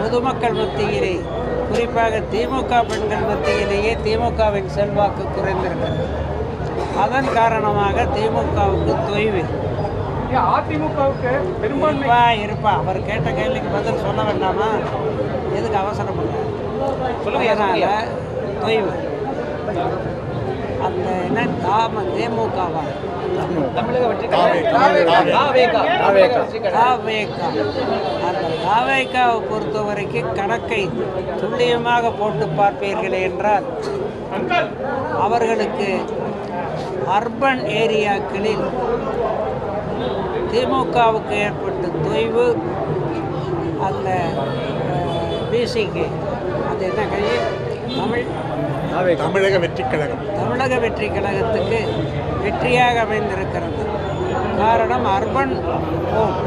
பொதுமக்கள் மத்தியிலே, குறிப்பாக திமுக பெண்கள் மத்தியிலேயே திமுகவின் செல்வாக்கு குறைந்திருக்கிறது. அதன் காரணமாக திமுகவுக்கு தொய்வு. அதிமுகவுக்கு இருப்பா அவர் கேட்ட கேள்விக்கு பதில் சொல்ல வேண்டாமா? எதுக்கு அவசரப்பட? அதனால தொய்வு. அந்த என்ன தேமுகவா அந்த தாவேகாவை பொறுத்த வரைக்கும் கணக்கை துல்லியமாக போட்டு பார்ப்பீர்களே என்றால் அவர்களுக்கு அர்பன் ஏரியாக்களில் திமுகவுக்கு ஏற்பட்ட தொய்வு, அந்த பிசிக்கு அது என்ன கையில் தமிழக வெற்றி கழகம், தமிழக வெற்றி கழகத்துக்கு வெற்றியாக அமைந்திருக்கிறது. காரணம் அர்பன் ஓட்.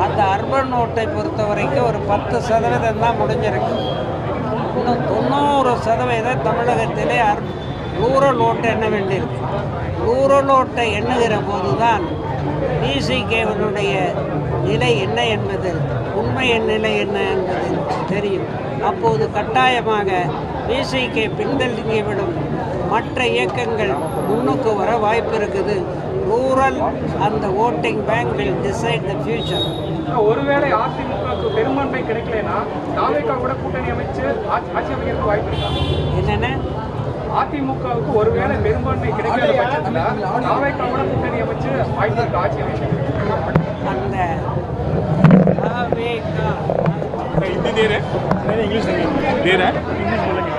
அந்த அர்பன் ஓட்டை பொறுத்த வரைக்கும் ஒரு 10% தான் முடிஞ்சிருக்கு. இன்னும் 90% தமிழகத்திலே ரூரல் ஓட்டை எண்ண வேண்டியிருக்கு. ரூரல் ஓட்டை எண்ணுகிற போது தான் பிசிகேவனுடைய நிலை என்ன என்பது, உண்மை நிலை என்ன என்பது தெரியும். அப்போது கட்டாயமாக பிசிகே பின்தங்கிவிடும், மற்ற இயக்கங்கள் முன்னுக்கு வர வாய்ப்பு இருக்குது. ரூரல் அந்த voting bank will decide the future. ஒருவேளை அதிமுகவுக்கு பெரும்பான்மை கிடைக்கலனா தாவேகா கூட கூட்டணி அமைச்சு ஆட்சி அமைக்கிறதுக்கு வாய்ப்பு இருக்கா? என்னென்ன அதிமுகவுக்கு ஒருவேளை பெரும்பான்மை கிடைக்காத பட்சத்தில் தாவேகா கூட கூட்டணி அமைச்சு வாய்ப்பு இருக்கு ஆட்சி அமைச்சு? அந்த தாவேகா हिंदी दे रहे इंग्लिश बोलेंगे।